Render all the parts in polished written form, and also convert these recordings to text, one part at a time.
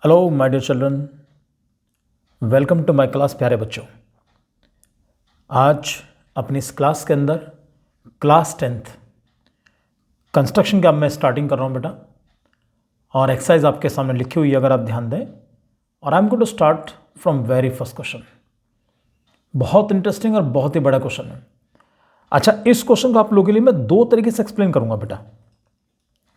Hello my dear children, welcome to my class. प्यारे बच्चों, आज अपनी इस क्लास के अंदर क्लास 10th कंस्ट्रक्शन का मैं स्टार्टिंग कर रहा हूँ बेटा। और एक्सरसाइज आपके सामने लिखी हुई है, अगर आप ध्यान दें। और I am going to start from very first question. बहुत इंटरेस्टिंग और बहुत ही बड़ा क्वेश्चन है। अच्छा, इस क्वेश्चन को आप लोगों के लिए मैं दो तरीके से एक्सप्लेन करूँगा बेटा।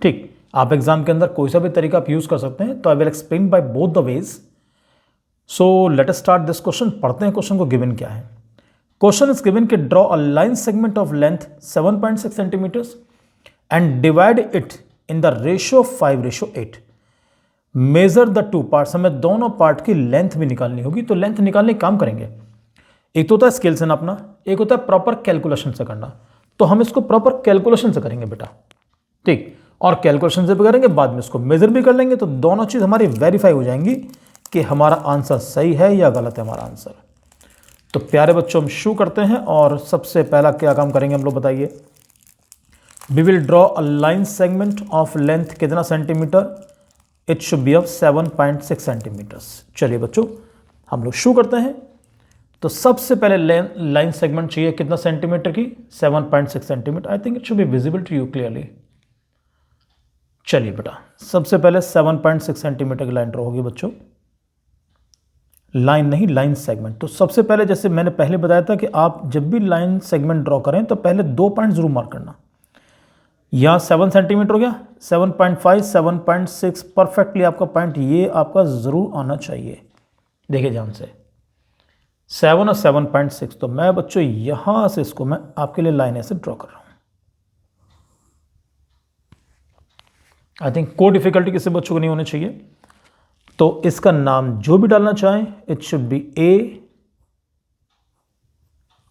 ठीक, आप एग्जाम के अंदर कोई सा भी तरीका आप यूज़ कर सकते हैं, तो I will explain by both the ways. So let us start this question. पढ़ते हैं क्वेश्चन को। गिवन क्या है? क्वेश्चन इज गिवन कि draw a line segment of length 7.6 centimeters and divide it in the ratio 5:8। Measure the two parts. हमें दोनों part की length भी निकालनी होगी, तो लेंथ निकालने का काम करेंगे। एक तो होता है स्केल से नापना, एक होता है प्रॉपर कैलकुलेशन से करना। तो हम इसको प्रॉपर कैलकुलेशन से करेंगे बेटा। ठीक, और कैलकुलेशन से भी करेंगे, बाद में इसको मेजर भी कर लेंगे, तो दोनों चीज हमारी वेरीफाई हो जाएंगी कि हमारा आंसर सही है या गलत है हमारा आंसर। तो प्यारे बच्चों, हम शुरू करते हैं। और सबसे पहला क्या काम करेंगे हम लोग, बताइए। We will draw a line segment of length कितना centimetre? It should be of 7.6 centimetres. चलिए बच्चों, हम लोग शुरू करते हैं। तो सबसे पहले लाइन सेगमेंट चाहिए कितना सेंटीमीटर की? 7.6 centimeter. I think it should be visible to you clearly. चलिए बेटा, सबसे पहले 7.6 सेंटीमीटर की लाइन ड्रॉ होगी बच्चों। लाइन नहीं, लाइन सेगमेंट। तो सबसे पहले, जैसे मैंने पहले बताया था कि आप जब भी लाइन सेगमेंट ड्रॉ करें तो पहले 2 पॉइंट जरूर मार्क करना। यहां 7 सेंटीमीटर हो गया, 7.5, 7.6 परफेक्टली आपका पॉइंट ये आपका जरूर आना चाहिए। देखिए ध्यान से, 7 और 7.6। तो मैं बच्चों यहां से इसको मैं आपके लिए लाइन ऐसे ड्रॉ कर रहा हूं। आई थिंक कोई डिफिकल्टी किसी बच्चों को नहीं होनी चाहिए। तो इसका नाम जो भी डालना चाहें, इट शुड बी ए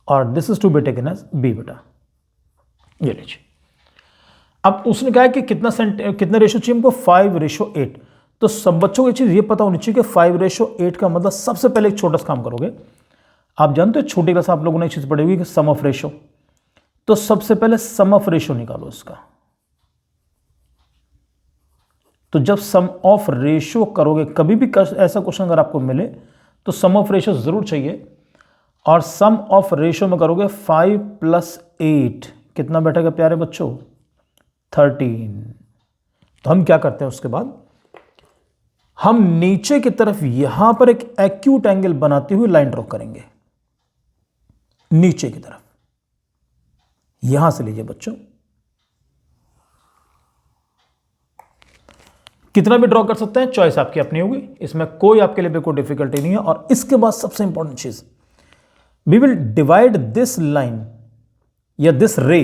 और this is to be taken as B बेटा। ये लीजिए। अब उसने कहा है कि कितना रेशो चाहिए हमको? 5:8। तो सब बच्चों को ये चीज ये पता होनी चाहिए कि 5:8 का मतलब सबसे पहले एक छोटा सा काम करोगे। आप जानते हो छोटी क्लास आप लोगों ने एक चीज पढ़ी हुई कि सम ऑफ रेशो। तो सबसे पहले सम ऑफ रेशो निकालो इसका। तो जब सम ऑफ रेशो करोगे, कभी भी ऐसा क्वेश्चन अगर आपको मिले तो सम ऑफ रेशो जरूर चाहिए। और सम ऑफ रेशो में करोगे 5 + 8 कितना बैठेगा प्यारे बच्चों? 13। तो हम क्या करते हैं उसके बाद, हम नीचे की तरफ यहां पर एक एक्यूट एंगल बनाते हुए लाइन ड्रॉ करेंगे। नीचे की तरफ यहां से लीजिए बच्चों, कितना भी ड्रॉ कर सकते हैं, चॉइस आपकी अपनी होगी, इसमें कोई आपके लिए कोई डिफिकल्टी नहीं है। और इसके बाद सबसे इंपॉर्टेंट चीज, we will divide this line या this ray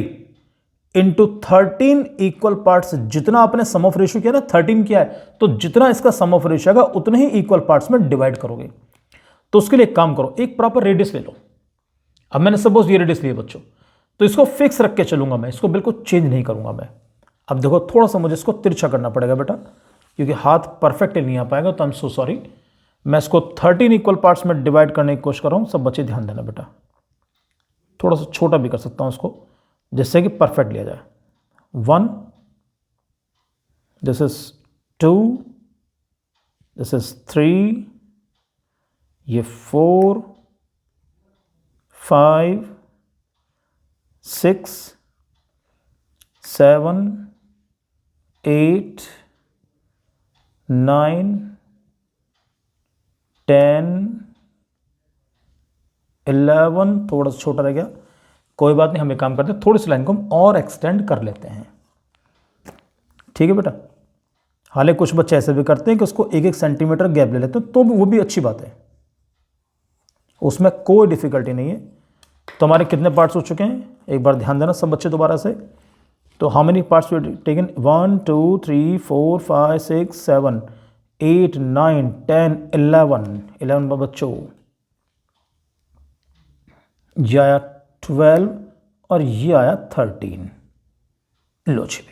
into 13 equal parts. जितना आपने सम ऑफ रेशियो किया ना, 13 किया है, तो जितना इसका सम ऑफ रेशियो आएगा उतने ही इक्वल पार्ट्स में डिवाइड करोगे। तो उसके लिए एक काम करो, एक प्रॉपर रेडियस ले लो। अब मैंने सपोज ये रेडियस लिया बच्चों, तो इसको फिक्स रख के चलूंगा मैं, इसको बिल्कुल चेंज नहीं करूंगा मैं। अब देखो, थोड़ा सा मुझे इसको तिरछा करना पड़ेगा बेटा, क्योंकि हाथ परफेक्टली नहीं आ पाएगा। तो आई एम सो सॉरी। मैं इसको 13 इक्वल पार्ट्स में डिवाइड करने की कोशिश कर रहा हूं। सब बच्चे ध्यान देना बेटा, थोड़ा सा छोटा भी कर सकता हूं इसको, जिससे कि परफेक्ट लिया जाए। 1, दिस इज 2, दिस इज 3, ये 4, 5, 6, 7, 8, 9, 10, 11। थोड़ा सा छोटा रह गया, कोई बात नहीं। हम एक काम करते हैं, थोड़ी सी लाइन को हम और एक्सटेंड कर लेते हैं। ठीक है बेटा। हालांकि कुछ बच्चे ऐसे भी करते हैं कि उसको 1-1 सेंटीमीटर गैप ले लेते हैं, तो वो भी अच्छी बात है, उसमें कोई डिफिकल्टी नहीं है। तो हमारे कितने पार्ट्स हो चुके हैं, एक बार ध्यान देना सब बच्चे दोबारा से। तो how many parts we taken? 1 2 3 4 5 6 7 8 9 10 11 बच्चों। ये आया 12 और ये आया 13। लो जी,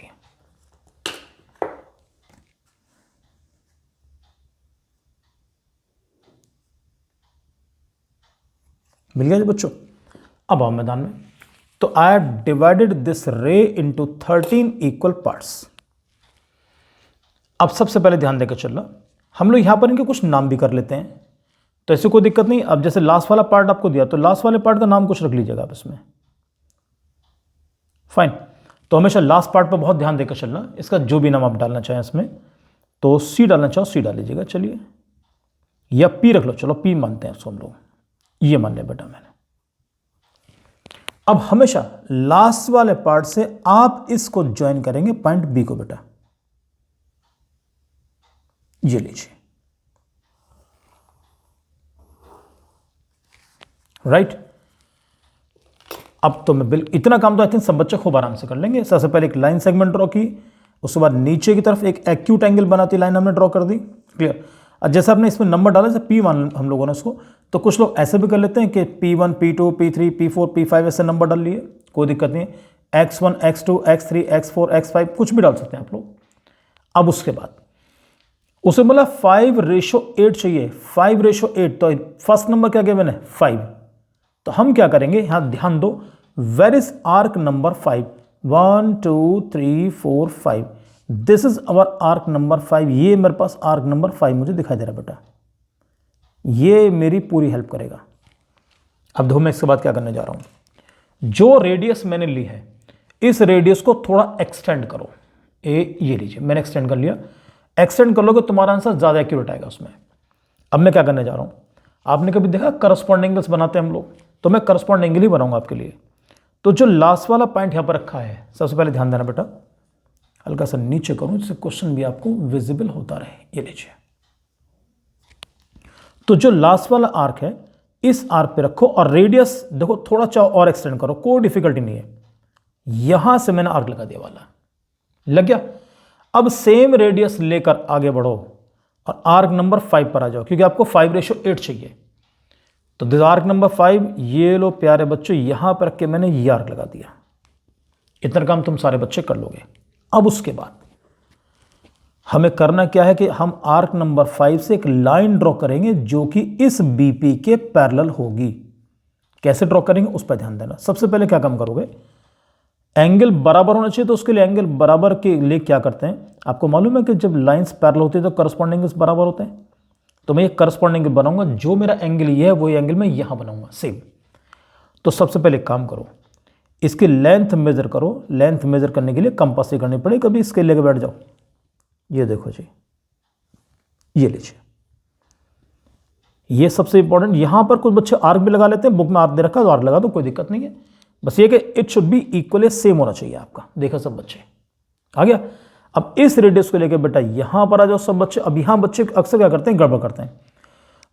मिल गया जी बच्चों। अब आओ मैदान में। तो I have divided this ray into 13 equal parts. अब सबसे पहले ध्यान देकर चलना, हम लोग यहाँ पर इनके कुछ नाम भी कर लेते हैं, तो ऐसे कोई दिक्कत नहीं। अब जैसे लास्ट वाला पार्ट आपको दिया तो लास्ट वाले पार्ट का नाम कुछ रख लीजिएगा आप इसमें, फाइन। तो हमेशा लास्ट पार्ट पर बहुत ध्यान देकर चलना, इसका जो भी नाम आप डालना चाहें इसमें, तो सी डालना चाहो सी डाल लीजिएगा, चलिए, या पी रख लो, चलो पी मानते हैं उसको हम लोग, ये मान लिया बेटा मैंने। अब हमेशा लास्ट वाले पार्ट से आप इसको ज्वाइन करेंगे पॉइंट बी को बेटा, ये लीजिए, राइट। अब तो मैं बिल्कुल इतना काम तो आई थिंक सब बच्चे खूब आराम से कर लेंगे। सबसे पहले एक लाइन सेगमेंट ड्रॉ की, उसके बाद नीचे की तरफ एक एक्यूट एंगल बनाती लाइन हमने ड्रॉ कर दी, क्लियर। अब जैसे आपने इसमें नंबर डाला जैसे P1 हम लोगों ने उसको, तो कुछ लोग ऐसे भी कर लेते हैं कि P1 P2 P3 P4 P5 ऐसे नंबर डाल लिए, कोई दिक्कत नहीं है। X1 X2 X3 X4 X5 कुछ भी डाल सकते हैं आप लोग। अब उसके बाद उसे बोला 5:8 चाहिए, 5:8, तो फर्स्ट नंबर क्या गिवन है 5, तो हम क्या करेंगे, यहां ध्यान दो, where is arc number 5, 1 2 3 4 5, this is our arc number 5, ये मेरे पास आर्क नंबर 5 मुझे दिखाई दे रहा है बेटा, ये मेरी पूरी हेल्प करेगा। अब देखो मैं इसके बाद क्या करने जा रहा हूं, जो रेडियस मैंने ली है इस रेडियस को थोड़ा एक्सटेंड करो, ये लीजिए मैंने एक्सटेंड कर लिया, एक्सटेंड कर लोगे तुम्हारा आंसर ज्यादा एक्यूरेट आएगा उसमें। अब मैं क्या करने जा रहा हूं, आपने कभी देखा करस्पॉन्डिंग एंगल्स बनाते हैं हम लोग, तो मैं करस्पॉन्डिंग एंगल ही बनाऊंगा आपके लिए। तो जो लास्ट वाला पॉइंट यहां पर रखा है, सबसे पहले ध्यान देना बेटा, हल्का सा नीचे करूं जिससे क्वेश्चन भी आपको विजिबल होता रहे, ये लीजिए। तो जो लास्ट वाला आर्क है इस आर्क पे रखो और रेडियस देखो थोड़ा चाहो और एक्सटेंड करो, कोई डिफिकल्टी नहीं है। यहां से मैंने आर्क लगा दिया वाला, लग गया। अब सेम रेडियस लेकर आगे बढ़ो और आर्क नंबर 5 पर आ जाओ, क्योंकि आपको 5:8 चाहिए। तो दिस आर्क नंबर 5, ये लो प्यारे बच्चों, यहां पर रख के मैंने ये आर्क लगा दिया। इतना काम तुम सारे बच्चे कर लोगे। अब उसके बाद हमें करना क्या है कि हम आर्क नंबर 5 से एक लाइन ड्रॉ करेंगे जो कि इस बीपी के पैरेलल होगी। कैसे ड्रॉ करेंगे उस पर ध्यान देना। सबसे पहले क्या काम करोगे, एंगल बराबर होना चाहिए, तो उसके लिए एंगल बराबर के लिए क्या करते हैं, आपको मालूम है कि जब लाइंस पैरेलल होती है तो करस्पॉन्डिंग एंगल्स बराबर होते हैं। तो मैं ये करस्पॉन्डिंग एंगल बनाऊंगा, जो मेरा एंगल ये है वही एंगल मैं यहां बनाऊंगा सेम। तो सबसे पहले काम करो, इसकी लेंथ मेजर करो। लेंथ मेजर करने के लिए कंपास से करनी पड़ेगी, कभी स्केल लेके बैठ जाओ। ये देखो जी, ये लीजिए, ये सबसे इंपॉर्टेंट। यहां पर कुछ बच्चे आर्क भी लगा लेते हैं, बुक में आर्क दे रखा है तो आर्क लगा दो, कोई दिक्कत नहीं है। बस ये कि it should be equally same होना चाहिए आपका। देखो सब बच्चे आ गया। अब इस रेडियस को लेकर बेटा यहां पर आ जाओ सब बच्चे। अब यहां बच्चे अक्सर क्या करते हैं, गड़बड़ करते हैं।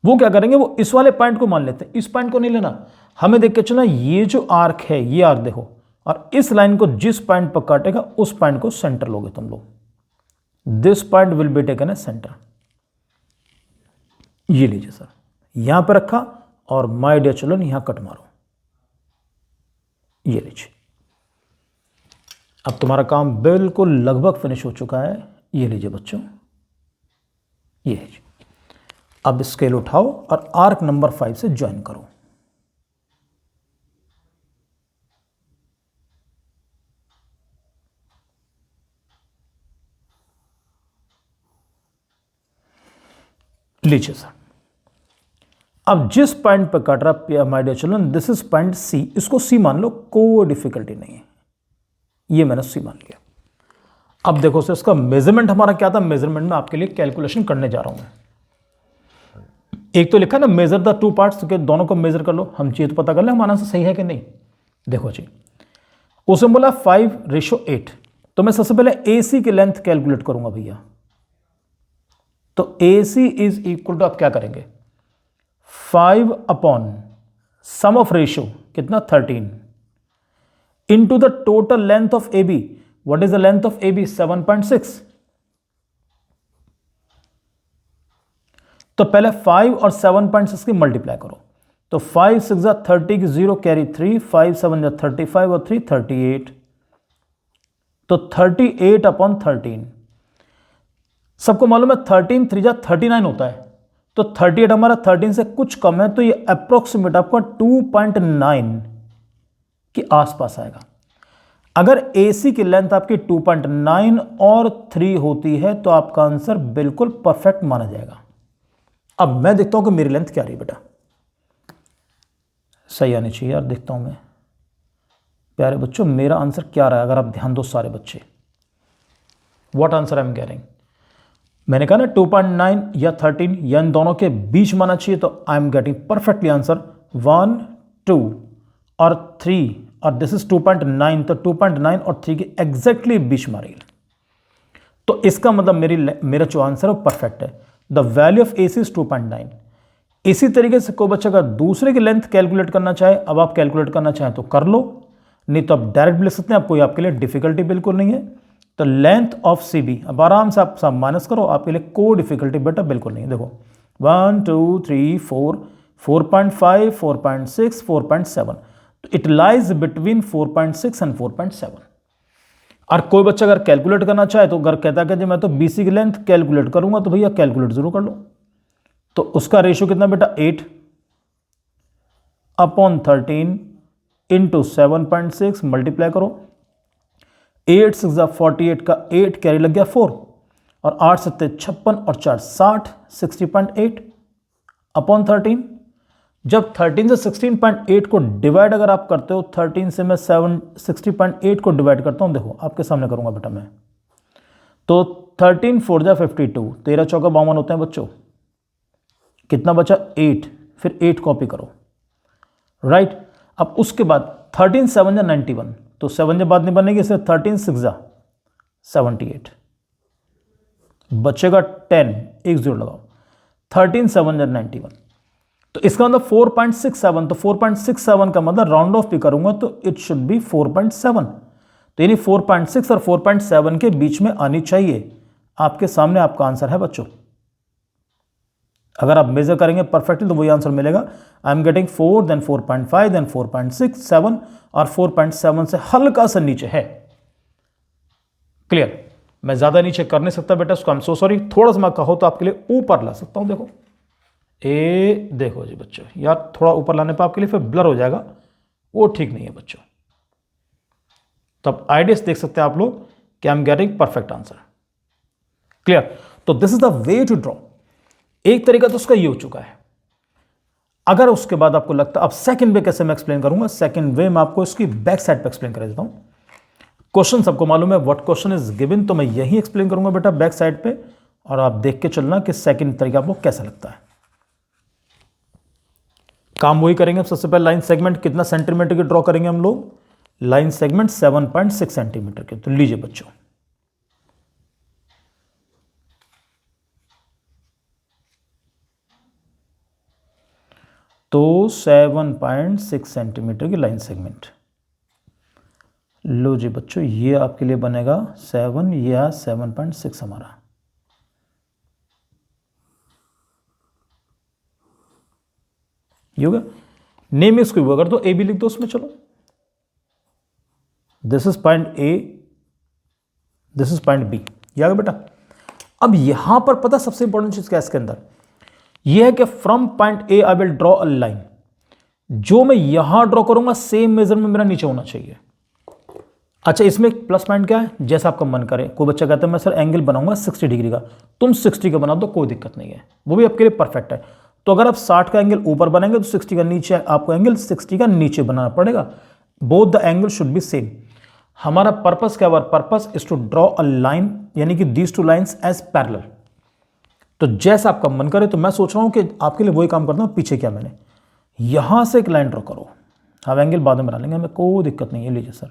वो क्या करेंगे, वो इस वाले पॉइंट को मान लेते हैं, इस पॉइंट को नहीं लेना। हमें देख के चलना, ये जो आर्क है ये आर्क देखो, और इस लाइन को जिस पॉइंट पर काटेगा उस पॉइंट को सेंटर लोगे तुम लोग। This point will be taken a centre. ये लीजिए सर, यहां पर रखा और माय डियर चिल्ड्रन यहां कट मारो, ये लीजिए। अब तुम्हारा काम बिल्कुल लगभग फिनिश हो चुका है। ये लीजिए बच्चों, ये लीजिए। अब स्केल उठाओ और आर्क नंबर 5 से ज्वाइन करो। लीजिए सर, अब जिस पॉइंट पर काट रहा my dear children, this is point C, इसको सी मान लो, कोई डिफिकल्टी नहीं है। ये मैंने सी मान लिया। अब देखो सर, इसका मेजरमेंट हमारा क्या था, मेजरमेंट में आपके लिए कैलकुलेशन करने जा रहा हूं मैं। एक तो लिखा ना मेजर द टू पार्ट्स, तो दोनों को मेजर कर लो, हम चीज तो पता कर ले हमारा आंसर सही है कि नहीं। देखो जी, उसने बोला 5:8, तो मैं सबसे पहले AC की लेंथ कैलकुलेट करूंगा भैया। तो AC इज इक्वल टू, आप क्या करेंगे, 5 अपॉन सम ऑफ रेशियो कितना 13 into the total length of AB. What is the length of AB? 7.6. तो पहले 5 और 7.6 की मल्टीप्लाई करो। तो 5 6 30 की 0 कैरी 3, 5 7 35 और 3 38। तो 38 अपॉन 13, सबको मालूम है 13 3 39 होता है। तो 38 हमारा 13 से कुछ कम है, तो ये अप्रोक्सीमेट आपका 2.9 के आसपास आएगा। अगर AC की लेंथ आपकी 2.9 और 3 होती है तो आपका आंसर बिल्कुल परफेक्ट माना जाएगा। अब मैं देखता हूं कि मेरी लेंथ क्या रही बेटा, सही आनी चाहिए यार। देखता हूं मैं, प्यारे बच्चों मेरा आंसर क्या रहा है, अगर आप ध्यान दो सारे बच्चे, what answer I am getting. मैंने कहा ना 2.9 या 13 या इन दोनों के बीच माना चाहिए, तो आई एम गेटिंग परफेक्टली आंसर 1, 2 और 3, और दिस इज 2.9, तो 2.9 और 3 के एग्जैक्टली बीच मारी। तो इसका मतलब मेरा जो आंसर है वो परफेक्ट है। The value of AC is 2.9। इसी तरीके से कोई बच्चा अगर दूसरे की लेंथ कैलकुलेट करना चाहे, अब आप कैलकुलेट करना चाहें तो कर लो, नहीं तो आप डायरेक्ट भी लिख सकते हैं, आप कोई आपके लिए डिफिकल्टी बिल्कुल नहीं है। तो लेंथ ऑफ CB अब आराम से आप सब माइनस करो, आपके लिए कोई डिफिकल्टी बेटा बिल्कुल नहीं है। देखो 1, 2, 3, 4, 4.5, 4.6, 4.7, तो इट लाइज बिटवीन 4.6 एंड 4.7। और कोई बच्चा अगर कैलकुलेट करना चाहे तो अगर कहता है कि मैं तो BC की लेंथ कैलकुलेट करूंगा, तो भैया कैलकुलेट जरूर कर लो। तो उसका रेशियो कितना बेटा 8/13 इंटू 7.6 मल्टीप्लाई करो, 8 6 48 का 8 कैरी लग गया 4, और 8 7 56 और 4 60, 60.8/13। जब 13 से 16.8 को डिवाइड अगर आप करते हो, 13 से मैं 60.8 को डिवाइड करता हूं, देखो आपके सामने करूंगा बेटा मैं, तो 13 4 जा 52, 13 चौका 52 होते हैं बच्चों, कितना बचा 8, फिर 8 कॉपी करो, राइट। अब उसके बाद 13 7 जा 91, तो 7 जब बाद नहीं बनेगी, इससे 13 6 जा 78, बचेगा 10, एक जीरो लगाओ, 13 7 जा 91, तो इसका मतलब 4.67, तो 4.67 का मतलब राउंड ऑफ भी करूंगा तो इट शुड बी 4.7, तो यानी 4.6 और 4.7 के बीच में आनी चाहिए। आपके सामने आपका आंसर है बच्चों। अगर आप मेजर करेंगे परफेक्टली तो वही आंसर मिलेगा। I am getting 4, then 4.5, then 4.6, 7 और 4.7 से हल्का सा नीचे है। क्लियर? मैं ज्यादा नीचे कर नहीं सकता बेटा, उसको आई एम सो सॉरी। थोड़ा सा मैं कहो तो आपके लिए ऊपर ला सकता हूं। देखो देखो जी बच्चों, यार थोड़ा ऊपर लाने पर आपके लिए फिर ब्लर हो जाएगा, वो ठीक नहीं है बच्चों। तो अब आइडियस देख सकते हैं आप लोग कि I am getting perfect answer. Clear? तो this is the way to draw. एक तरीका तो उसका ये हो चुका है। अगर उसके बाद आपको लगता है, अब सेकंड वे कैसे मैं एक्सप्लेन करूंगा, सेकंड वे मैं आपको इसकी बैक साइड पे एक्सप्लेन कर देता हूं। क्वेश्चन सबको मालूम है व्हाट क्वेश्चन इज गिवन, तो मैं यही एक्सप्लेन करूंगा बेटा बैक साइड पे, और आप देख के चलना कि सेकंड तरीका आपको कैसा लगता है। काम वही करेंगे। सबसे पहले लाइन सेगमेंट कितना सेंटीमीटर की ड्रॉ करेंगे हम लोग, लाइन सेगमेंट 7.6 सेंटीमीटर के। तो लीजिए बच्चों, तो 7.6 सेंटीमीटर की लाइन सेगमेंट लो जी बच्चों, ये आपके लिए बनेगा 7 या 7.6 हमारा। ये होगा नेम इसको हुआ कर दो, ए बी लिख दो उसमें। चलो this is point A, this is point B, ये आ गया बेटा। अब यहां पर पता सबसे इंपॉर्टेंट चीज क्या है इसके अंदर, यह है कि from point A I will draw a line. जो मैं यहां ड्रॉ करूंगा सेम मेजर में मेरा नीचे होना चाहिए। अच्छा, इसमें प्लस पॉइंट क्या है, जैसा आपका मन करे। कोई बच्चा कहता है मैं सर एंगल बनाऊंगा 60 डिग्री का, तुम 60 का बना दो, कोई दिक्कत नहीं है, वो भी आपके लिए परफेक्ट है। तो अगर आप 60 का एंगल ऊपर बनाएंगे तो 60 का नीचे, आपको एंगल 60 का नीचे बनाना पड़ेगा। Both the angle should be same. हमारा पर्पस क्या हुआ, purpose is to draw a line, यानी कि these two lines as parallel. तो जैसा आपका मन करे, तो मैं सोच रहा हूं कि आपके लिए वही काम करता हूं। पीछे क्या मैंने यहां से एक लाइन ड्रॉ करो, हम एंगल बाद में बना लेंगे, हमें कोई दिक्कत नहीं है। लीजिए सर,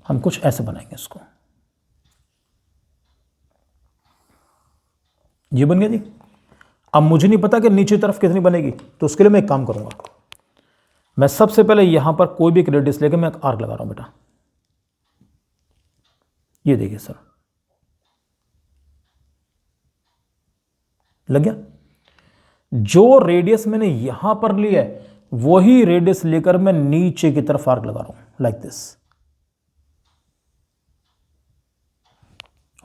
हम कुछ ऐसे बनाएंगे इसको, ये बन गया जी। अब मुझे नहीं पता कि नीचे तरफ कितनी बनेगी, तो उसके लिए मैं एक काम करूंगा। मैं सबसे पहले यहां पर कोई भी एक रेडियस लेकर मैं एक आर्क लगा रहा हूं बेटा। ये देखिए सर, लग गया। जो रेडियस मैंने यहां पर लिया है वही रेडियस लेकर मैं नीचे की तरफ आर्क लगा रहा हूं, लाइक दिस।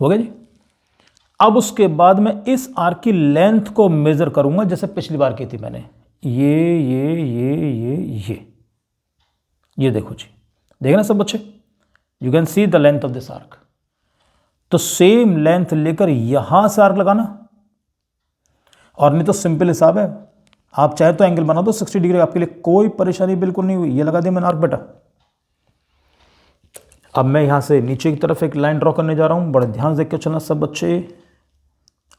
हो गया जी। अब उसके बाद मैं इस आर्क की लेंथ को मेजर करूंगा, जैसे पिछली बार की थी मैंने। ये देखो जी, देखना सब बच्चे। You can see the length of this arc. तो सेम लेंथ लेकर यहां से आर्क लगाना, और नहीं तो सिंपल हिसाब है, आप चाहे तो एंगल बना दो 60 डिग्री, आपके लिए कोई परेशानी बिल्कुल नहीं हुई। ये लगा दिया मैंने आर्क बेटा। अब मैं यहां से नीचे की तरफ एक लाइन ड्रॉ करने जा रहा हूं, बड़े ध्यान से देख के चलना सब बच्चे।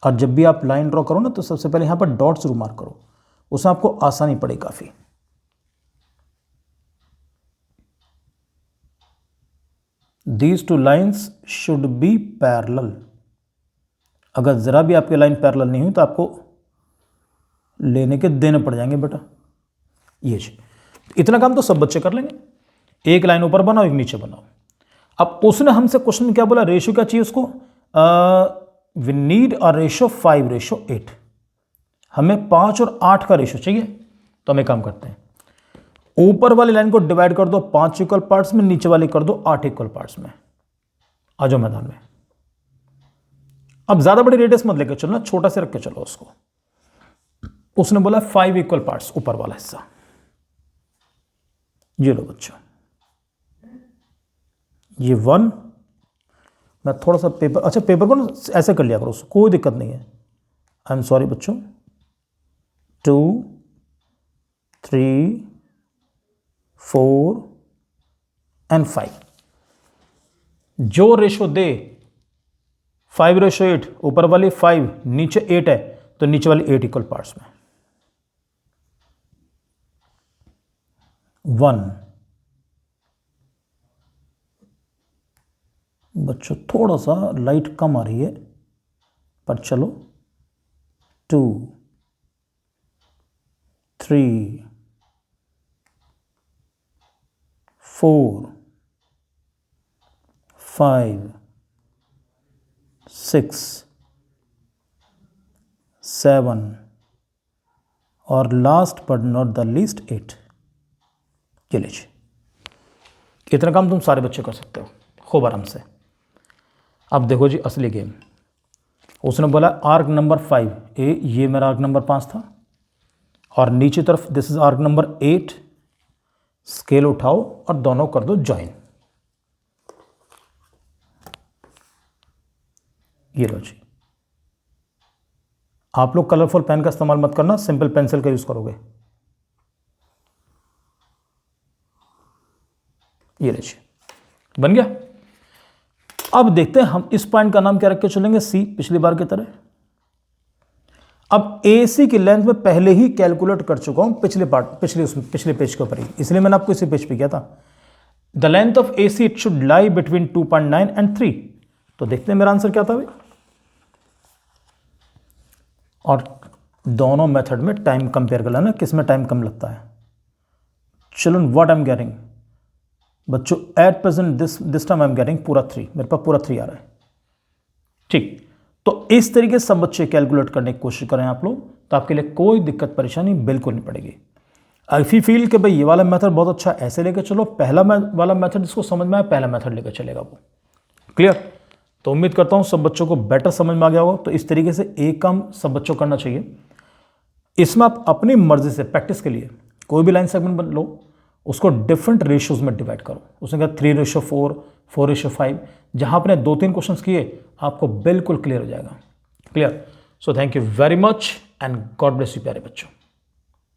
और जब भी आप लाइन ड्रॉ करो ना, तो सबसे पहले यहां पर डॉट जरूर मार्क करो, उसमें आपको आसानी पड़े काफी। These two lines should be parallel. अगर जरा भी आपकी लाइन पैरेलल नहीं हुई तो आपको लेने के देने पड़ जाएंगे बेटा। ये जी, इतना काम तो सब बच्चे कर लेंगे। एक लाइन ऊपर बनाओ, एक नीचे बनाओ। अब उसने हमसे क्वेश्चन में क्या बोला, रेशियो क्या चाहिए उसको, वी नीड अ रेशियो 5:8। हमें 5 और 8 का रेशियो चाहिए। तो हम एक काम करते हैं, ऊपर वाली लाइन को डिवाइड कर दो 5 इक्वल पार्ट्स में, नीचे वाली कर दो 8 इक्वल पार्ट्स में। आ जाओ मैदान में। अब ज्यादा बड़ी रेडियस मत लेकर चलना, छोटा से रख के चलो उसको। उसने बोला 5 इक्वल पार्ट्स, ऊपर वाला हिस्सा। ये लो बच्चों, ये 1। मैं थोड़ा सा पेपर, अच्छा पेपर को ना ऐसे कर लिया करो, उसको कोई दिक्कत नहीं है। आई एम सॉरी बच्चों। 2, 3, 4 एंड 5। जो रेशो दे 5:8, ऊपर वाली 5, नीचे 8 है, तो नीचे वाली 8 इक्वल पार्ट्स में। 1 बच्चों, थोड़ा सा लाइट कम आ रही है पर चलो। 2, 3, 4, 5, 6, 7 और last but not the least 8। ये लीजिए, इतना काम तुम सारे बच्चे कर सकते हो खूब आराम से। अब देखो जी असली गेम। उसने बोला आर्क नंबर 5 ए, ये मेरा आर्क नंबर 5 था, और नीचे तरफ this is arc number 8। Scale उठाओ और दोनों कर दो ज्वाइन। ये लो जी। आप लोग कलरफुल पेन का इस्तेमाल मत करना, सिंपल पेंसिल का यूज करोगे। ये लीजिए, बन गया। अब देखते हैं हम इस पॉइंट का नाम क्या रख के चलेंगे, सी, पिछली बार की तरह। अब AC की लेंथ में पहले ही कैलकुलेट कर चुका हूं पिछले पेज के ऊपर ही, इसलिए मैंने आपको इसी पेज पे किया था। The length of AC it should lie between 2.9 and 3। तो देखते हैं मेरा आंसर क्या था भाई। और दोनों मेथड में टाइम कंपेयर कर लेना, किस में टाइम कम लगता है। Children what I am getting बच्चों, at present this time I am getting पूरा 3, मेरे पास पूरा 3 आ रहा है। ठीक, तो इस तरीके से सब बच्चे कैलकुलेट करने की कोशिश करें आप लोग, तो आपके लिए कोई दिक्कत परेशानी बिल्कुल नहीं पड़ेगी। इफ यू फील कि भाई ये वाला मेथड बहुत अच्छा, ऐसे लेकर चलो, पहला वाला मेथड जिसको समझ में आया पहला मेथड लेकर चलेगा वो। क्लियर? तो उम्मीद करता हूँ सब बच्चों को बेटर समझ में आ गया होगा। तो इस तरीके से एक काम सब बच्चों को करना चाहिए। इसमें आप अपनी मर्जी से प्रैक्टिस के लिए कोई भी लाइन सेगमेंट लो, उसको डिफरेंट रेशियोज में डिवाइड करो। उसने कहा 3:4, 4:5, जहां आपने 2-3 क्वेश्चंस किए आपको बिल्कुल क्लियर हो जाएगा। Clear? So thank you very much and God bless you प्यारे बच्चों।